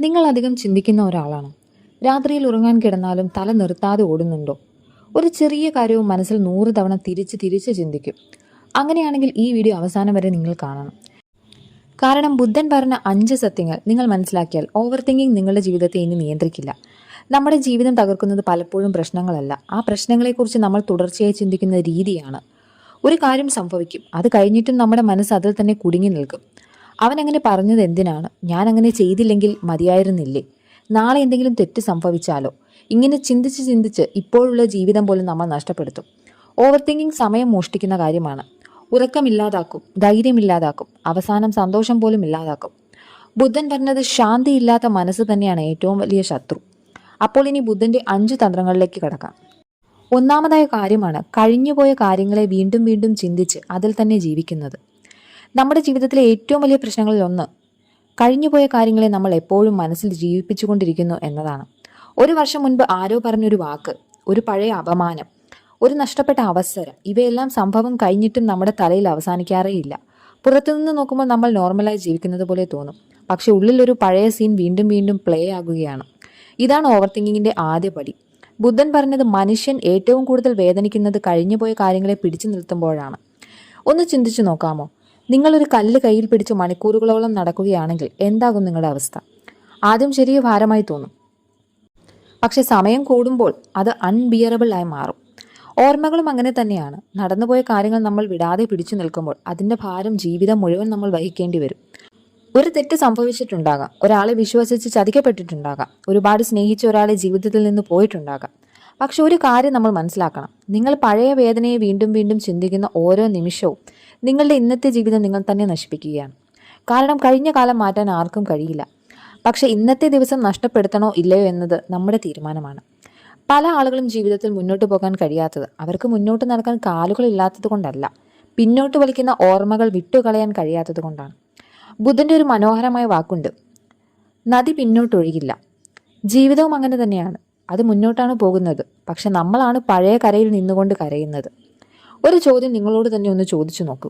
നിങ്ങൾ അധികം ചിന്തിക്കുന്ന ഒരാളാണോ? രാത്രിയിൽ ഉറങ്ങാൻ കിടന്നാലും തല നിർത്താതെ ഓടുന്നുണ്ടോ? ഒരു ചെറിയ കാര്യവും മനസ്സിൽ 100 തവണ തിരിച്ച് തിരിച്ച് ചിന്തിക്കും. അങ്ങനെയാണെങ്കിൽ ഈ വീഡിയോ അവസാനം വരെ നിങ്ങൾ കാണണം. കാരണം ബുദ്ധൻ പറഞ്ഞ 5 സത്യങ്ങൾ നിങ്ങൾ മനസ്സിലാക്കിയാൽ ഓവർ തിങ്കിങ് നിങ്ങളുടെ ജീവിതത്തെ ഇനി നിയന്ത്രിക്കില്ല. നമ്മുടെ ജീവിതം തകർക്കുന്നത് പലപ്പോഴും പ്രശ്നങ്ങളല്ല, ആ പ്രശ്നങ്ങളെക്കുറിച്ച് നമ്മൾ തുടർച്ചയായി ചിന്തിക്കുന്ന രീതിയാണ്. ഒരു കാര്യം സംഭവിക്കും, അത് കഴിഞ്ഞിട്ടും നമ്മുടെ മനസ്സ് അതിൽ തന്നെ കുടുങ്ങി നിൽക്കും. അവൻ അങ്ങനെ പറഞ്ഞത് എന്തിനാണ്? ഞാൻ അങ്ങനെ ചെയ്തില്ലെങ്കിൽ മതിയായിരുന്നില്ലേ? നാളെ എന്തെങ്കിലും തെറ്റ് സംഭവിച്ചാലോ? ഇങ്ങനെ ചിന്തിച്ച് ചിന്തിച്ച് ഇപ്പോഴുള്ള ജീവിതം പോലും നമ്മൾ നഷ്ടപ്പെടുത്തും. ഓവർ തിങ്കിങ് സമയം മോഷ്ടിക്കുന്ന കാര്യമാണ്. ഉറക്കമില്ലാതാക്കും, ധൈര്യമില്ലാതാക്കും, അവസാനം സന്തോഷം പോലും ഇല്ലാതാക്കും. ബുദ്ധൻ പറഞ്ഞത് ശാന്തിയില്ലാത്ത മനസ്സ് തന്നെയാണ് ഏറ്റവും വലിയ ശത്രു. അപ്പോൾ ഇനി ബുദ്ധന്റെ 5 തന്ത്രങ്ങളിലേക്ക് കടക്കാം. ഒന്നാമതായ കാര്യമാണ് കഴിഞ്ഞുപോയ കാര്യങ്ങളെ വീണ്ടും വീണ്ടും ചിന്തിച്ച് അതിൽ തന്നെ ജീവിക്കുന്നത്. നമ്മുടെ ജീവിതത്തിലെ ഏറ്റവും വലിയ പ്രശ്നങ്ങളിൽ ഒന്ന് കഴിഞ്ഞുപോയ കാര്യങ്ങളെ നമ്മൾ എപ്പോഴും മനസ്സിൽ ജീവിപ്പിച്ചുകൊണ്ടിരിക്കുന്നു എന്നതാണ്. ഒരു വർഷം മുൻപ് ആരോ പറഞ്ഞൊരു വാക്ക്, ഒരു പഴയ അപമാനം, ഒരു നഷ്ടപ്പെട്ട അവസരം, ഇവയെല്ലാം സംഭവം കഴിഞ്ഞിട്ടും നമ്മുടെ തലയിൽ അവസാനിക്കാറേയില്ല. പുറത്തുനിന്ന് നോക്കുമ്പോൾ നമ്മൾ നോർമലായി ജീവിക്കുന്നത് പോലെ തോന്നും, പക്ഷെ ഉള്ളിലൊരു പഴയ സീൻ വീണ്ടും വീണ്ടും പ്ലേ ആകുകയാണ്. ഇതാണ് ഓവർ തിങ്കിങ്ങിന്റെ ആദ്യ പടി. ബുദ്ധൻ പറഞ്ഞത് മനുഷ്യൻ ഏറ്റവും കൂടുതൽ വേദനിക്കുന്നത് കഴിഞ്ഞുപോയ കാര്യങ്ങളെ പിടിച്ചു നിർത്തുമ്പോഴാണ്. ഒന്ന് ചിന്തിച്ചു നോക്കാമോ? നിങ്ങളൊരു കല്ല് കയ്യിൽ പിടിച്ച് മണിക്കൂറുകളോളം നടക്കുകയാണെങ്കിൽ എന്താകും നിങ്ങളുടെ അവസ്ഥ? ആദ്യം ചെറിയ ഭാരമായി തോന്നും, പക്ഷെ സമയം കൂടുമ്പോൾ അത് അൺബിയറബിൾ ആയി മാറും. ഓർമ്മകളും അങ്ങനെ തന്നെയാണ്. നടന്നുപോയ കാര്യങ്ങൾ നമ്മൾ വിടാതെ പിടിച്ചു നിൽക്കുമ്പോൾ അതിൻ്റെ ഭാരം ജീവിതം മുഴുവൻ നമ്മൾ വഹിക്കേണ്ടി വരും. ഒരു തെറ്റ് സംഭവിച്ചിട്ടുണ്ടാകാം, ഒരാളെ വിശ്വസിച്ച് ചതിക്കപ്പെട്ടിട്ടുണ്ടാകാം, ഒരുപാട് സ്നേഹിച്ച ഒരാളെ ജീവിതത്തിൽ നിന്ന് പോയിട്ടുണ്ടാകാം. പക്ഷെ ഒരു കാര്യം നമ്മൾ മനസ്സിലാക്കണം, നിങ്ങൾ പഴയ വേദനയെ വീണ്ടും വീണ്ടും ചിന്തിക്കുന്ന ഓരോ നിമിഷവും നിങ്ങളുടെ ഇന്നത്തെ ജീവിതം നിങ്ങൾ തന്നെ നശിപ്പിക്കുകയാണ്. കാരണം കഴിഞ്ഞ കാലം മാറ്റാൻ ആർക്കും കഴിയില്ല, പക്ഷെ ഇന്നത്തെ ദിവസം നഷ്ടപ്പെടുത്തണോ ഇല്ലയോ എന്നത് നമ്മുടെ തീരുമാനമാണ്. പല ആളുകളും ജീവിതത്തിൽ മുന്നോട്ട് പോകാൻ കഴിയാത്തത് അവർക്ക് മുന്നോട്ട് നടക്കാൻ കാലുകൾ ഇല്ലാത്തത് കൊണ്ടല്ല, പിന്നോട്ട് വലിക്കുന്ന ഓർമ്മകൾ വിട്ടുകളയാൻ കഴിയാത്തത് കൊണ്ടാണ്. ബുദ്ധന്റെ ഒരു മനോഹരമായ വാക്കുണ്ട്, നദി പിന്നോട്ടൊഴുകില്ല. ജീവിതവും അങ്ങനെ തന്നെയാണ്, അത് മുന്നോട്ടാണ് പോകുന്നത്, പക്ഷെ നമ്മളാണ് പഴയ കരയിൽ നിന്നുകൊണ്ട് കരയുന്നത്. ഒരു ചോദ്യം നിങ്ങളോട് തന്നെ ഒന്ന് ചോദിച്ചു നോക്കൂ.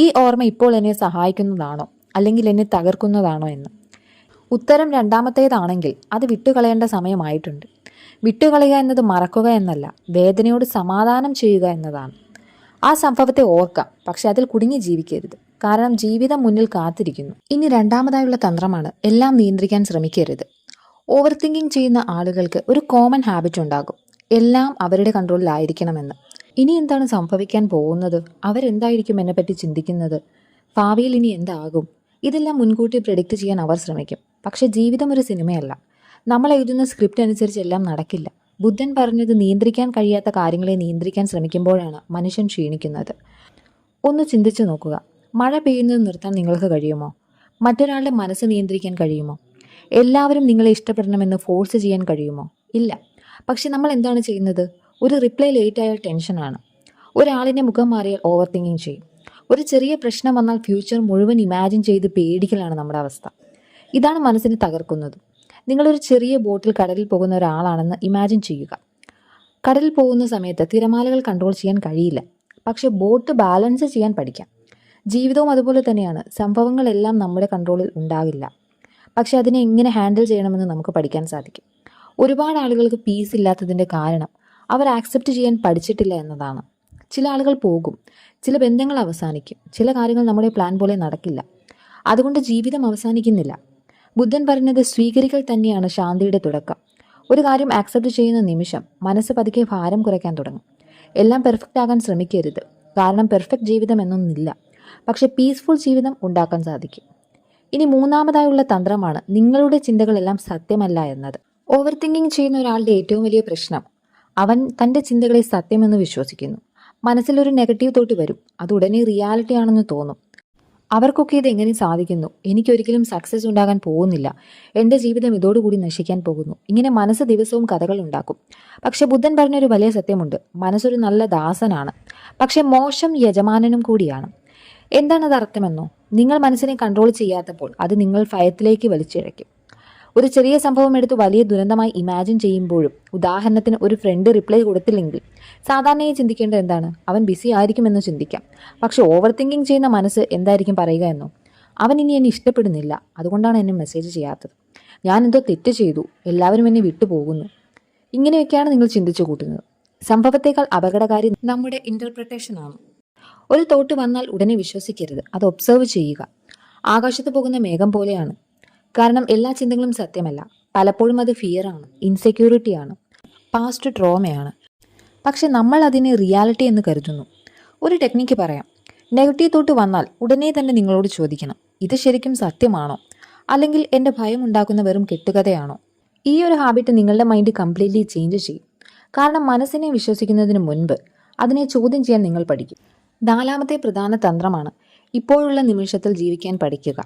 ഈ ഓർമ്മ ഇപ്പോൾ എന്നെ സഹായിക്കുന്നതാണോ അല്ലെങ്കിൽ എന്നെ തകർക്കുന്നതാണോ എന്ന്. ഉത്തരം രണ്ടാമത്തേതാണെങ്കിൽ അത് വിട്ടുകളയേണ്ട സമയമായിട്ടുണ്ട്. വിട്ടുകളയുക എന്നത് മറക്കുക എന്നല്ല, വേദനയോട് സമാധാനം ചെയ്യുക എന്നതാണ്. ആ സംഭവത്തെ ഓർക്കാം, പക്ഷെ അതിൽ കുടുങ്ങി ജീവിക്കരുത്, കാരണം ജീവിതം മുന്നിൽ കാത്തിരിക്കുന്നു. ഇനി രണ്ടാമതായുള്ള തന്ത്രമാണ് എല്ലാം നിയന്ത്രിക്കാൻ ശ്രമിക്കരുത്. ഓവർ തിങ്കിങ് ചെയ്യുന്ന ആളുകൾക്ക് ഒരു കോമൺ ഹാബിറ്റ് ഉണ്ടാകും, എല്ലാം അവരുടെ കൺട്രോളിലായിരിക്കണമെന്ന്. ഇനി എന്താണ് സംഭവിക്കാൻ പോകുന്നത്? അവരെന്തായിരിക്കും എന്നെപ്പറ്റി ചിന്തിക്കുന്നത്? ഭാവിയിൽ ഇനി എന്താകും? ഇതെല്ലാം മുൻകൂട്ടി പ്രെഡിക്റ്റ് ചെയ്യാൻ അവർ ശ്രമിക്കും. പക്ഷെ ജീവിതം ഒരു സിനിമയല്ല. നമ്മൾ എഴുതുന്ന സ്ക്രിപ്റ്റ് അനുസരിച്ച് എല്ലാം നടക്കില്ല. ബുദ്ധൻ പറഞ്ഞത് നിയന്ത്രിക്കാൻ കഴിയാത്ത കാര്യങ്ങളെ നിയന്ത്രിക്കാൻ ശ്രമിക്കുമ്പോഴാണ് മനുഷ്യൻ ക്ഷീണിക്കുന്നത്. ഒന്ന് ചിന്തിച്ചു നോക്കുക, മഴ പെയ്യുന്നത് നിർത്താൻ നിങ്ങൾക്ക് കഴിയുമോ? മറ്റൊരാളുടെ മനസ്സ് നിയന്ത്രിക്കാൻ കഴിയുമോ? എല്ലാവരും നിങ്ങളെ ഇഷ്ടപ്പെടണമെന്ന് ഫോഴ്സ് ചെയ്യാൻ കഴിയുമോ? ഇല്ല. പക്ഷെ നമ്മൾ എന്താണ് ചെയ്യുന്നത്? ഒരു റിപ്ലൈ ലേറ്റ് ആയാൽ ടെൻഷനാണ്, ഒരാളിൻ്റെ മുഖം മാറിയാൽ ഓവർ തിങ്കിങ് ചെയ്യും, ഒരു ചെറിയ പ്രശ്നം വന്നാൽ ഫ്യൂച്ചർ മുഴുവൻ ഇമാജിൻ ചെയ്ത് പേടിക്കലാണ് നമ്മുടെ അവസ്ഥ. ഇതാണ് മനസ്സിനെ തകർക്കുന്നത്. നിങ്ങളൊരു ചെറിയ ബോട്ടിൽ കടലിൽ പോകുന്ന ഒരാളാണെന്ന് ഇമാജിൻ ചെയ്യുക. കടലിൽ പോകുന്ന സമയത്ത് തിരമാലകൾ കൺട്രോൾ ചെയ്യാൻ കഴിയില്ല, പക്ഷെ ബോട്ട് ബാലൻസ് ചെയ്യാൻ പഠിക്കാം. ജീവിതവും അതുപോലെ തന്നെയാണ്. സംഭവങ്ങളെല്ലാം നമ്മുടെ കൺട്രോളിൽ ഉണ്ടാകില്ല, പക്ഷെ അതിനെ എങ്ങനെ ഹാൻഡിൽ ചെയ്യണമെന്ന് നമുക്ക് പഠിക്കാൻ സാധിക്കും. ഒരുപാട് ആളുകൾക്ക് പീസ് ഇല്ലാത്തതിൻ്റെ കാരണം അവർ ആക്സെപ്റ്റ് ചെയ്യാൻ പഠിച്ചിട്ടില്ല എന്നതാണ്. ചില ആളുകൾ പോകും, ചില ബന്ധങ്ങൾ അവസാനിക്കും, ചില കാര്യങ്ങൾ നമ്മുടെ പ്ലാൻ പോലെ നടക്കില്ല. അതുകൊണ്ട് ജീവിതം അവസാനിക്കുന്നില്ല. ബുദ്ധൻ പറഞ്ഞത് സ്വീകരിക്കൽ തന്നെയാണ് ശാന്തിയുടെ തുടക്കം. ഒരു കാര്യം ആക്സെപ്റ്റ് ചെയ്യുന്ന നിമിഷം മനസ്സ് പതുക്കെ ഭാരം കുറയ്ക്കാൻ തുടങ്ങും. എല്ലാം പെർഫെക്റ്റ് ആകാൻ ശ്രമിക്കരുത്, കാരണം പെർഫെക്റ്റ് ജീവിതം എന്നൊന്നില്ല, പക്ഷെ പീസ്ഫുൾ ജീവിതം ഉണ്ടാക്കാൻ സാധിക്കും. ഇനി മൂന്നാമതായുള്ള തന്ത്രമാണ് നിങ്ങളുടെ ചിന്തകളെല്ലാം സത്യമല്ല എന്നത്. ഓവർ തിങ്കിങ് ചെയ്യുന്ന ഒരാളുടെ ഏറ്റവും വലിയ പ്രശ്നം, അവൻ തൻ്റെ ചിന്തകളെ സത്യമെന്ന് വിശ്വസിക്കുന്നു. മനസ്സിലൊരു നെഗറ്റീവ് തോട്ട് വരും, അത് ഉടനെ റിയാലിറ്റി ആണെന്ന് തോന്നും. അവർക്കൊക്കെ ഇത് എങ്ങനെ സാധിക്കുന്നു? എനിക്കൊരിക്കലും സക്സസ് ഉണ്ടാകാൻ പോകുന്നില്ല, എൻ്റെ ജീവിതം ഇതോടുകൂടി നശിക്കാൻ പോകുന്നു. ഇങ്ങനെ മനസ്സ് ദിവസവും കഥകൾ ഉണ്ടാക്കും. പക്ഷെ ബുദ്ധൻ പറഞ്ഞൊരു വലിയ സത്യമുണ്ട്, മനസ്സൊരു നല്ല ദാസനാണ്, പക്ഷെ മോശം യജമാനനും കൂടിയാണ്. എന്താണത് അർത്ഥമെന്നോ? നിങ്ങൾ മനസ്സിനെ കൺട്രോൾ ചെയ്യാത്തപ്പോൾ അത് നിങ്ങൾ ഭയത്തിലേക്ക് വലിച്ചിഴയ്ക്കും. ഒരു ചെറിയ സംഭവം എടുത്ത് വലിയ ദുരന്തമായി ഇമാജിൻ ചെയ്യുമ്പോഴും, ഉദാഹരണത്തിന് ഒരു ഫ്രണ്ട് റിപ്ലൈ കൊടുത്തില്ലെങ്കിൽ സാധാരണയായി ചിന്തിക്കേണ്ടത് എന്താണ്? അവൻ ബിസി ആയിരിക്കുമെന്ന് ചിന്തിക്കാം. പക്ഷെ ഓവർ തിങ്കിങ് ചെയ്യുന്ന മനസ്സ് എന്തായിരിക്കും പറയുക എന്നോ? അവൻ ഇനി എന്നെ ഇഷ്ടപ്പെടുന്നില്ല, അതുകൊണ്ടാണ് എന്നെ മെസ്സേജ് ചെയ്യാത്തത്. ഞാൻ എന്തോ തെറ്റ് ചെയ്തു, എല്ലാവരും എന്നെ വിട്ടുപോകുന്നു. ഇങ്ങനെയൊക്കെയാണ് നിങ്ങൾ ചിന്തിച്ചു കൂട്ടുന്നത്. സംഭവത്തേക്കാൾ അപകടകാരി നമ്മുടെ ഇന്റർപ്രിട്ടേഷൻ ആണ്. ഒരു തോട്ട് വന്നാൽ ഉടനെ വിശ്വസിക്കരുത്, അത് ഒബ്സർവ് ചെയ്യുക. ആകാശത്ത് പോകുന്ന മേഘം പോലെയാണ്. കാരണം എല്ലാ ചിന്തകളും സത്യമല്ല. പലപ്പോഴും അത് ഫിയറാണ്, ഇൻസെക്യൂരിറ്റിയാണ്, പാസ്റ്റ് ട്രോമയാണ്. പക്ഷെ നമ്മൾ അതിനെ റിയാലിറ്റി എന്ന് കരുതുന്നു. ഒരു ടെക്നിക്ക് പറയാം. നെഗറ്റീവ് തോട്ട് വന്നാൽ ഉടനെ തന്നെ നിങ്ങളോട് ചോദിക്കണം, ഇത് ശരിക്കും സത്യമാണോ, അല്ലെങ്കിൽ എൻ്റെ ഭയം ഉണ്ടാക്കുന്ന വെറും കെട്ടുകഥയാണോ? ഈ ഒരു ഹാബിറ്റ് നിങ്ങളുടെ മൈൻഡ് കംപ്ലീറ്റ്ലി ചേഞ്ച് ചെയ്യും. കാരണം മനസ്സിനെ വിശ്വസിക്കുന്നതിന് മുൻപ് അതിനെ ചോദ്യം ചെയ്യാൻ നിങ്ങൾ പഠിക്കും. നാലാമത്തെ പ്രധാന തന്ത്രമാണ് ഇപ്പോഴുള്ള നിമിഷത്തിൽ ജീവിക്കാൻ പഠിക്കുക.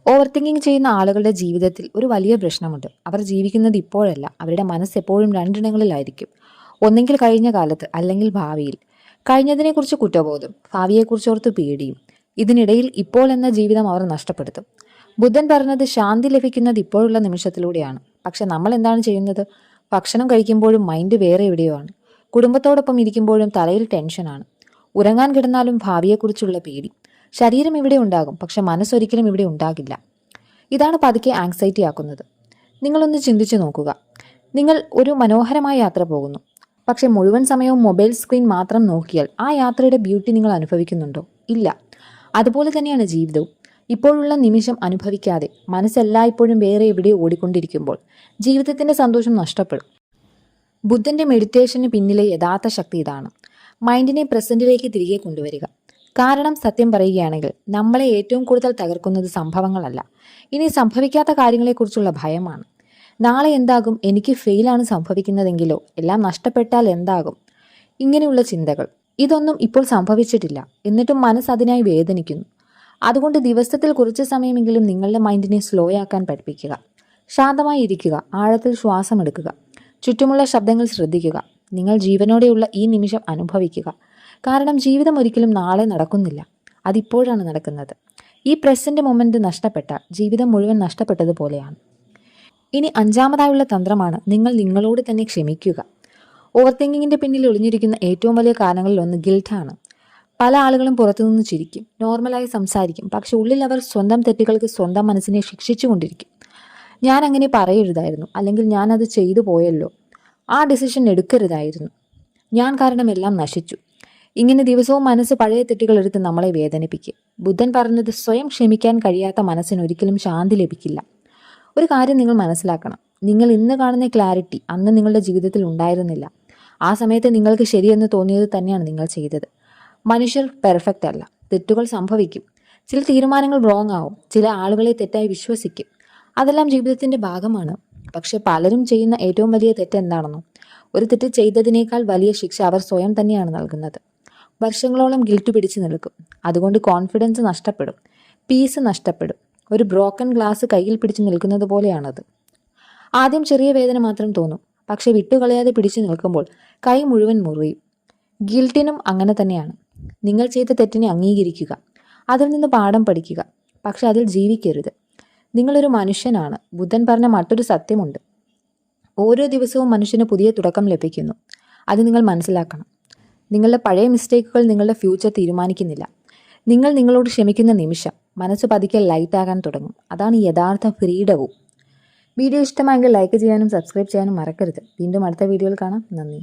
ഓവർ തിങ്കിങ് ചെയ്യുന്ന ആളുകളുടെ ജീവിതത്തിൽ ഒരു വലിയ പ്രശ്നമുണ്ട്. അവർ ജീവിക്കുന്നത് ഇപ്പോഴല്ല, അവരുടെ മനസ്സ് എപ്പോഴും രണ്ടിടങ്ങളിലായിരിക്കും. ഒന്നെങ്കിൽ കഴിഞ്ഞ കാലത്ത്, അല്ലെങ്കിൽ ഭാവിയിൽ. കഴിഞ്ഞതിനെക്കുറിച്ച് കുറ്റബോധം, ഭാവിയെക്കുറിച്ചോർത്ത് പേടിയും. ഇതിനിടയിൽ ഇപ്പോൾ എന്ന ജീവിതം അവർ നഷ്ടപ്പെടുത്തും. ബുദ്ധൻ പറഞ്ഞത് ശാന്തി ലഭിക്കുന്നത് ഇപ്പോഴുള്ള നിമിഷത്തിലൂടെയാണ്. പക്ഷെ നമ്മൾ എന്താണ് ചെയ്യുന്നത്? ഭക്ഷണം കഴിക്കുമ്പോഴും മൈൻഡ് വേറെ എവിടെയോ ആണ്. കുടുംബത്തോടൊപ്പം ഇരിക്കുമ്പോഴും തലയിൽ ടെൻഷനാണ്. ഉറങ്ങാൻ കിടന്നാലും ഭാവിയെക്കുറിച്ചുള്ള പേടി. ശരീരം ഇവിടെ ഉണ്ടാകും, പക്ഷെ മനസ്സൊരിക്കലും ഇവിടെ ഉണ്ടാകില്ല. ഇതാണ് പതുക്കെ ആങ്സൈറ്റി ആക്കുന്നത്. നിങ്ങളൊന്ന് ചിന്തിച്ചു നോക്കുക. നിങ്ങൾ ഒരു മനോഹരമായ യാത്ര പോകുന്നു, പക്ഷെ മുഴുവൻ സമയവും മൊബൈൽ സ്ക്രീൻ മാത്രം നോക്കിയാൽ ആ യാത്രയുടെ ബ്യൂട്ടി നിങ്ങൾ അനുഭവിക്കുന്നുണ്ടോ? ഇല്ല. അതുപോലെ തന്നെയാണ് ജീവിതവും. ഇപ്പോഴുള്ള നിമിഷം അനുഭവിക്കാതെ മനസ്സെല്ലായ്പ്പോഴും വേറെ എവിടെ ഓടിക്കൊണ്ടിരിക്കുമ്പോൾ ജീവിതത്തിന്റെ സന്തോഷം നഷ്ടപ്പെടും. ബുദ്ധന്റെ മെഡിറ്റേഷന് പിന്നിലെ യഥാർത്ഥ ശക്തി ഇതാണ്. മൈൻഡിനെ പ്രസന്റിലേക്ക് തിരികെ കൊണ്ടുവരിക. കാരണം സത്യം പറയുകയാണെങ്കിൽ നമ്മളെ ഏറ്റവും കൂടുതൽ തകർക്കുന്നത് സംഭവങ്ങളല്ല, ഇനി സംഭവിക്കാത്ത കാര്യങ്ങളെക്കുറിച്ചുള്ള ഭയമാണ്. നാളെ എന്താകും, എനിക്ക് ഫെയിലാണ് സംഭവിക്കുന്നതെങ്കിലോ, എല്ലാം നഷ്ടപ്പെട്ടാൽ എന്താകും, ഇങ്ങനെയുള്ള ചിന്തകൾ. ഇതൊന്നും ഇപ്പോൾ സംഭവിച്ചിട്ടില്ല, എന്നിട്ടും മനസ്സ് അതിനായി വേദനിക്കുന്നു. അതുകൊണ്ട് ദിവസത്തിൽ കുറച്ച് സമയമെങ്കിലും നിങ്ങളുടെ മൈൻഡിനെ സ്ലോ ആക്കാൻ പഠിപ്പിക്കുക. ശാന്തമായി ഇരിക്കുക, ആഴത്തിൽ ശ്വാസം എടുക്കുക, ചുറ്റുമുള്ള ശബ്ദങ്ങൾ ശ്രദ്ധിക്കുക. നിങ്ങൾ ജീവനോടെയുള്ള ഈ നിമിഷം അനുഭവിക്കുക. കാരണം ജീവിതം ഒരിക്കലും നാളെ നടക്കുന്നില്ല, അതിപ്പോഴാണ് നടക്കുന്നത്. ഈ പ്രസന്റ് മൊമെന്റ് നഷ്ടപ്പെട്ടാൽ ജീവിതം മുഴുവൻ നഷ്ടപ്പെട്ടതുപോലെയാണ്. ഇനി അഞ്ചാമതായുള്ള തന്ത്രമാണ് നിങ്ങൾ നിങ്ങളോട് തന്നെ ക്ഷമിക്കുക. ഓവർ തിങ്കിങ്ങിന്റെ പിന്നിൽ ഒളിഞ്ഞിരിക്കുന്ന ഏറ്റവും വലിയ കാരണങ്ങളിൽ ഒന്ന് ഗിൽട്ടാണ്. പല ആളുകളും പുറത്തുനിന്ന് ചിരിക്കും, നോർമലായി സംസാരിക്കും, പക്ഷെ ഉള്ളിൽ അവർ സ്വന്തം തെറ്റുകൾക്ക് സ്വന്തം മനസ്സിനെ ശിക്ഷിച്ചുകൊണ്ടിരിക്കും. ഞാൻ അങ്ങനെ പറയരുതായിരുന്നു, അല്ലെങ്കിൽ ഞാൻ അത് ചെയ്തു പോയല്ലോ, ആ ഡിസിഷൻ എടുക്കരുതായിരുന്നു, ഞാൻ കാരണം എല്ലാം നശിച്ചു. ഇങ്ങനെ ദിവസവും മനസ്സ് പഴയ തെറ്റുകൾ എടുത്ത് നമ്മളെ വേദനിപ്പിക്കും. ബുദ്ധൻ പറഞ്ഞത് സ്വയം ക്ഷമിക്കാൻ കഴിയാത്ത മനസ്സിന് ഒരിക്കലും ശാന്തി ലഭിക്കില്ല. ഒരു കാര്യം നിങ്ങൾ മനസ്സിലാക്കണം, നിങ്ങൾ ഇന്ന് കാണുന്ന ക്ലാരിറ്റി അന്ന് നിങ്ങളുടെ ജീവിതത്തിൽ ഉണ്ടായിരുന്നില്ല. ആ സമയത്ത് നിങ്ങൾക്ക് ശരിയെന്ന് തോന്നിയത് തന്നെയാണ് നിങ്ങൾ ചെയ്തത്. മനുഷ്യർ പെർഫെക്റ്റ് അല്ല, തെറ്റുകൾ സംഭവിക്കും. ചില തീരുമാനങ്ങൾ റോങ് ആവും, ചില ആളുകളെ തെറ്റായി വിശ്വസിക്കും. അതെല്ലാം ജീവിതത്തിന്റെ ഭാഗമാണ്. പക്ഷെ പലരും ചെയ്യുന്ന ഏറ്റവും വലിയ തെറ്റ് എന്താണെന്നോ? ഒരു തെറ്റ് ചെയ്തതിനേക്കാൾ വലിയ ശിക്ഷ അവർ സ്വയം തന്നെയാണ് നൽകുന്നത്. വർഷങ്ങളോളം ഗിൽറ്റ് പിടിച്ചു നിൽക്കും. അതുകൊണ്ട് കോൺഫിഡൻസ് നഷ്ടപ്പെടും, പീസ് നഷ്ടപ്പെടും. ഒരു ബ്രോക്കൺ ഗ്ലാസ് കയ്യിൽ പിടിച്ചു നിൽക്കുന്നത് പോലെയാണത്. ആദ്യം ചെറിയ വേദന മാത്രം തോന്നും, പക്ഷെ വിട്ടുകളയാതെ പിടിച്ചു നിൽക്കുമ്പോൾ കൈ മുഴുവൻ മുറിയും. ഗിൽറ്റിനും അങ്ങനെ തന്നെയാണ്. നിങ്ങൾ ചെയ്ത തെറ്റിനെ അംഗീകരിക്കുക, അതിൽ നിന്ന് പാഠം പഠിക്കുക, പക്ഷെ അതിൽ ജീവിക്കരുത്. നിങ്ങളൊരു മനുഷ്യനാണ്. ബുദ്ധൻ പറഞ്ഞ മറ്റൊരു സത്യമുണ്ട്. ഓരോ ദിവസവും മനുഷ്യന് പുതിയ തുടക്കം ലഭിക്കുന്നു. അത് നിങ്ങൾ മനസ്സിലാക്കണം. നിങ്ങളുടെ പഴയ മിസ്റ്റേക്കുകൾ നിങ്ങളുടെ ഫ്യൂച്ചർ തീരുമാനിക്കുന്നില്ല. നിങ്ങൾ നിങ്ങളോട് ക്ഷമിക്കുന്ന നിമിഷം മനസ്സ് പതുക്കെ ലൈറ്റ് ആകാൻ തുടങ്ങും. അതാണ് യഥാർത്ഥ ഫ്രീഡവും. വീഡിയോ ഇഷ്ടമായെങ്കിൽ ലൈക്ക് ചെയ്യാനും സബ്സ്ക്രൈബ് ചെയ്യാനും മറക്കരുത്. വീണ്ടും അടുത്ത വീഡിയോയിൽ കാണാം. നന്ദി.